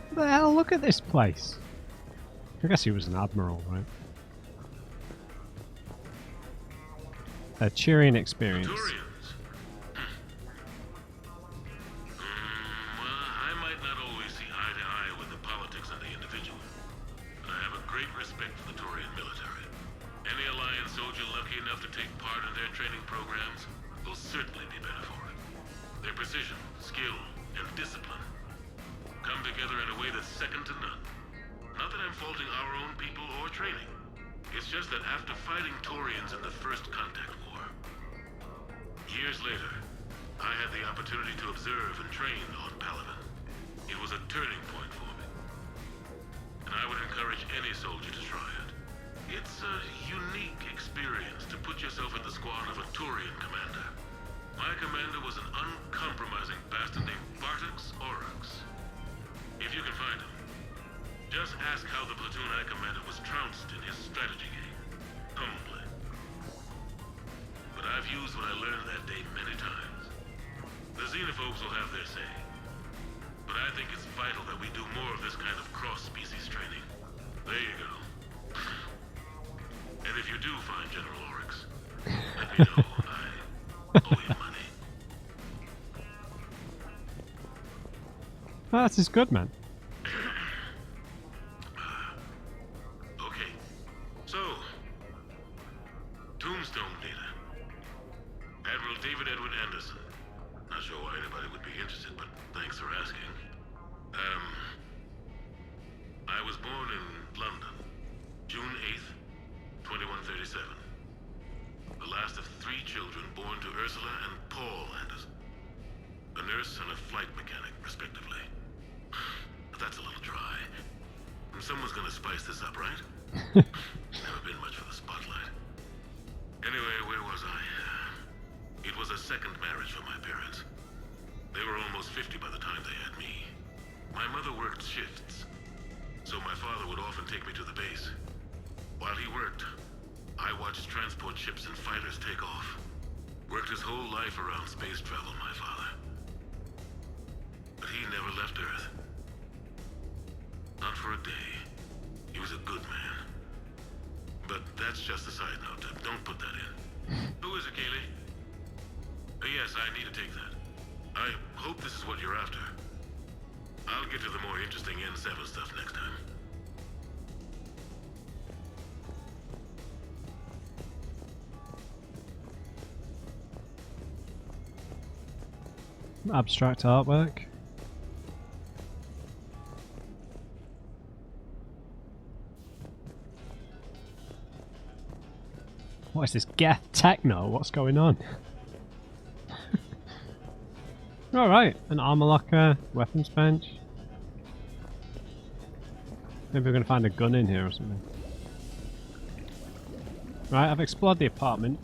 What the hell? Look at this place. I guess he was an admiral, right? A cheering experience. Turians. Well, I might not always see eye to eye with the politics of the individual, but I have a great respect for the Turian military. Any Alliance soldier lucky enough to take part in their training programs will certainly be better for it. Their precision, skill, and discipline come together in a way that's second to none. Not that I'm faulting our own people or training. It's just that after fighting Turians in the First Contact War, years later, I had the opportunity to observe and train on Paladin. It was a turning point for me. And I would encourage any soldier to try it. It's a unique experience to put yourself in the squad of a Turian commander. My commander was an uncompromising bastard named Bartix Oryx. If you can find him, just ask how the platoon I commanded was trounced in his strategy game. Humbly. But I've used what I learned that day many times. The xenophobes will have their say. But I think it's vital that we do more of this kind of cross-species training. There you go. And if you do find General Oryx, let me know. I owe you money. Oh, this is good, man. Okay. So, Tombstone data. Admiral David Edward Anderson. Not sure why anybody would be interested, but thanks for asking. I was born in London, June 8th, 2137. The last of 3 children born to Ursula and Paul Anderson. A nurse and a flight mechanic, respectively. But that's a little dry. Someone's gonna spice this up, right? Never been much for the spotlight. Anyway, where was I? It was a second marriage for my parents. They were almost 50 by the time they had me. My mother worked shifts, so my father would often take me to the base. While he worked, I watched transport ships and fighters take off. Worked his whole life around space travel, my father. But he never left Earth. Not for a day. He was a good man. But that's just a side note. Don't put that in. Who is it, Kaylee? Yes, I need to take that. I hope this is what you're after. I'll get to the more interesting N7 stuff next time. Abstract artwork. What is this? Geth techno? What's going on? Alright, an armor locker, weapons bench. Maybe we're going to find a gun in here or something. Right, I've explored the apartment.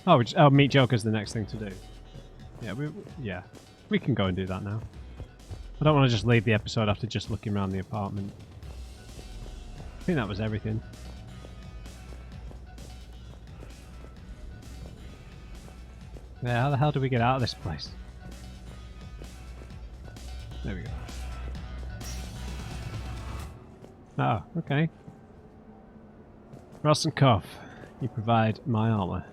Oh, meet Joker's the next thing to do. Yeah, we can go and do that now. I don't want to just leave the episode after just looking around the apartment. I think that was everything. Yeah, how the hell do we get out of this place? There we go. Oh, okay. Ross and Koff, you provide my armor.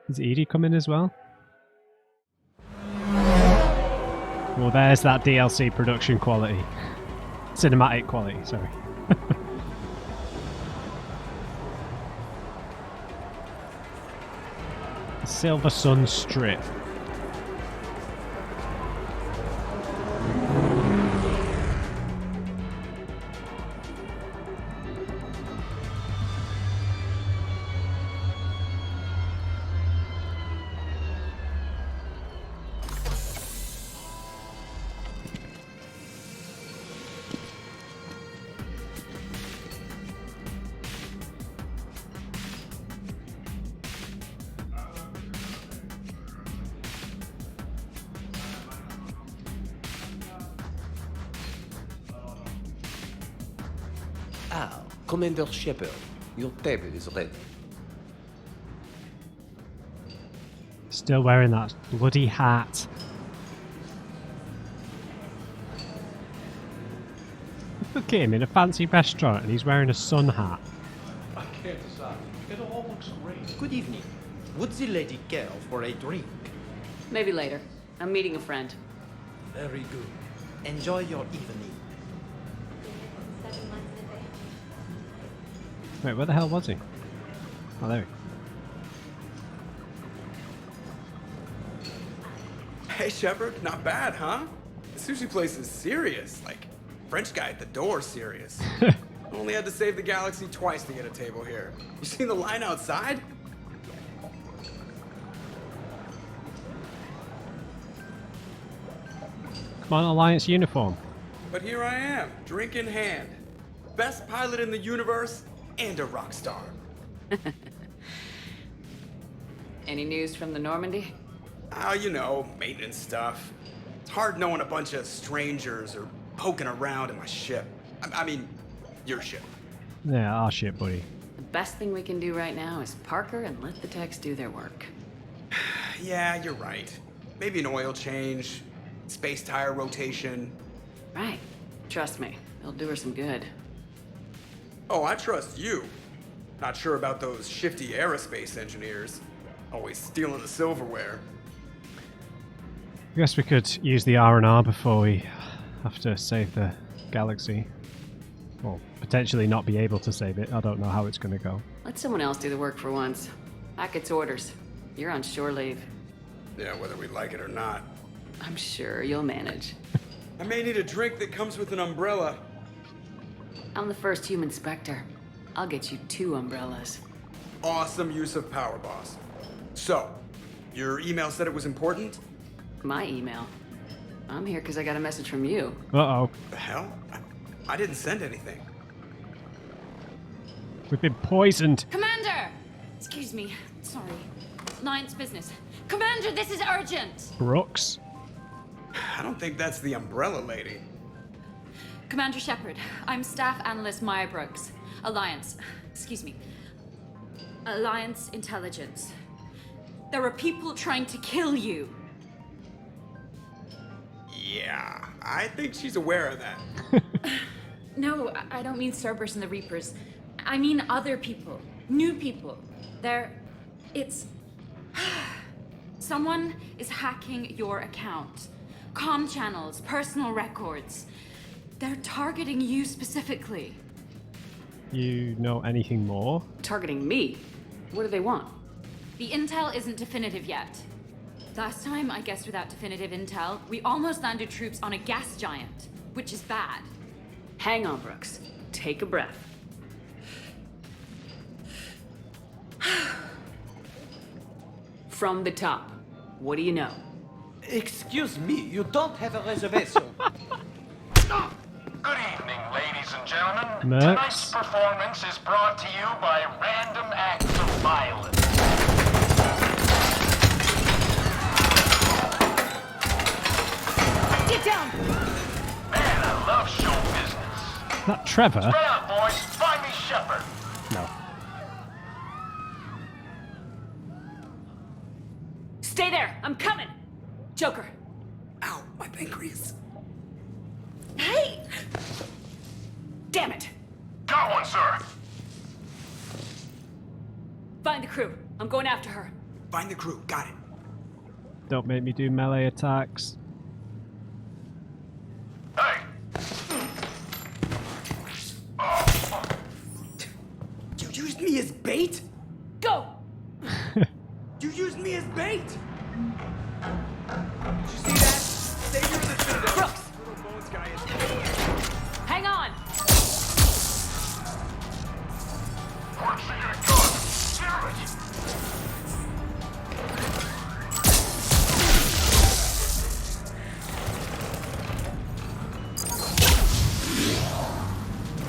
Is Edie coming as well? Well, there's that DLC production quality. Cinematic quality, sorry. Silver Sun Strip. Commander Shepard, your table is ready. Still wearing that bloody hat. Look at him in a fancy restaurant and he's wearing a sun hat. I can't decide. It all looks great. Good evening. Would the lady care for a drink? Maybe later. I'm meeting a friend. Very good. Enjoy your evening. Wait, where the hell was he? Oh, there he. Hey, Shepard, not bad, huh? The sushi place is serious. Like, French guy at the door serious. Only had to save the galaxy twice to get a table here. You seen the line outside? Come on, Alliance uniform. But here I am, drink in hand. Best pilot in the universe and a rock star. Any news from the Normandy? Oh, you know, maintenance stuff. It's hard knowing a bunch of strangers or poking around in my ship. I mean, your ship. Yeah, our shit, buddy. The best thing we can do right now is Parker and let the techs do their work. Yeah, you're right. Maybe an oil change, space tire rotation. Right. Trust me, it'll do her some good. Oh, I trust you. Not sure about those shifty aerospace engineers. Always stealing the silverware. I guess we could use the R&R before we have to save the galaxy. Or potentially not be able to save it. I don't know how it's going to go. Let someone else do the work for once. Hackett's orders. You're on shore leave. Yeah, whether we like it or not. I'm sure you'll manage. I may need a drink that comes with an umbrella. I'm the first human Spectre. I'll get you 2 umbrellas. Awesome use of power, boss. So, your email said it was important? My email? I'm here because I got a message from you. Uh-oh. The hell? I didn't send anything. We've been poisoned. Commander! Excuse me. Sorry. Alliance business. Commander, this is urgent! Brooks? I don't think that's the umbrella lady. Commander Shepard, I'm Staff Analyst Maya Brooks. Alliance. Excuse me. Alliance Intelligence. There are people trying to kill you. Yeah, I think she's aware of that. No, I don't mean Cerberus and the Reapers. I mean other people. New people. It's... Someone is hacking your account. Comm channels, personal records. They're targeting you specifically. You know anything more? Targeting me? What do they want? The intel isn't definitive yet. Last time, I guess without definitive intel, we almost landed troops on a gas giant, which is bad. Hang on, Brooks. Take a breath. From the top, what do you know? Excuse me, you don't have a reservation. Good evening, ladies and gentlemen. Max. Tonight's performance is brought to you by random acts of violence. Get down! Man, I love show business. That Trevor? Spread out, boys. Find me Shepard. No. Stay there! I'm coming! Joker! Ow, my pancreas. Hey! Damn it! Got one, sir. Find the crew. I'm going after her. Find the crew. Got it. Don't make me do melee attacks. Hey! You used me as bait? Go! You used me as bait! Did you see that? Savior of the Citadel. Brooks! Little bones guy is... Hang on! Works for your gun. Damn it!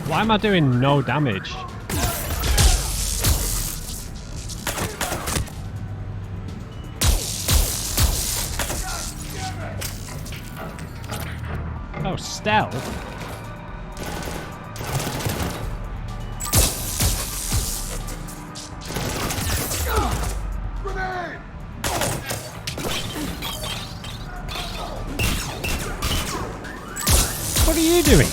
Why am I doing no damage? Oh, stealth? are you doing?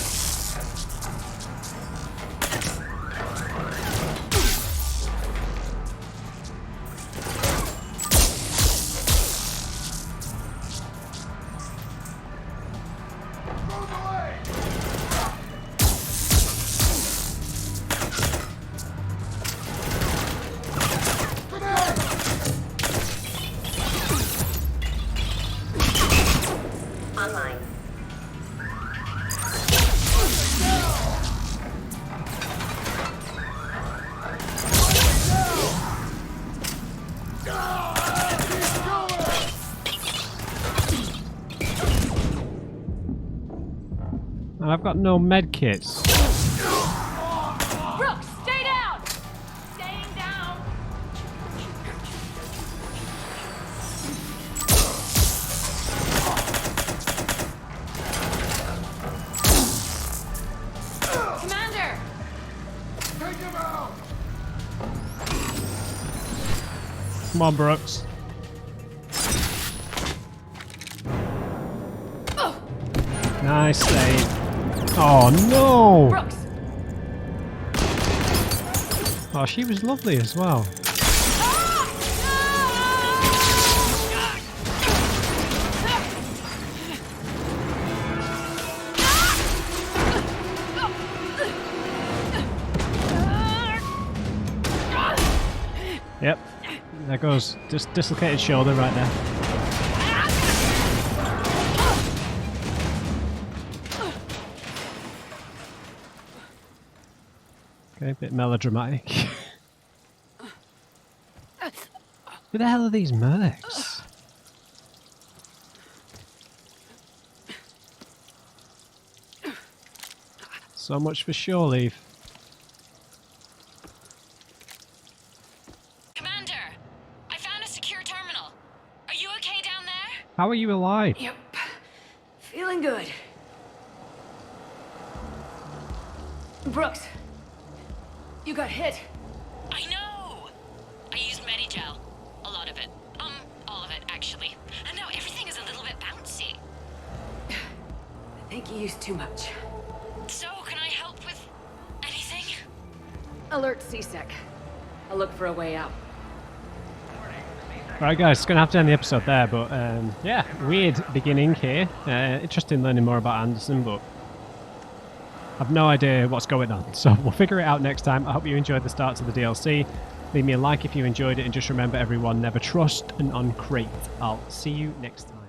I've got no med kits. Brooks, stay down! Staying down! Commander! Take him out! Come on, Brooks. Nice save. Oh no! Brooks! Oh, she was lovely as well. Yep. There goes dislocated shoulder right there. Okay, a bit melodramatic. Who the hell are these mercs? So much for shore leave. Commander, I found a secure terminal. Are you okay down there? How are you alive? Yep. Feeling good. Brooks! You got hit. I know! I used Medigel. A lot of it. All of it, actually. And now everything is a little bit bouncy. I think you used too much. So, can I help with anything? Alert CSEC. I'll look for a way out. Right guys, it's going to have to end the episode there, but yeah, weird beginning here. Interesting learning more about Anderson, but I've no idea what's going on, so we'll figure it out next time. I hope you enjoyed the start to the DLC. Leave me a like if you enjoyed it, and just remember everyone, never trust an uncrate. I'll see you next time.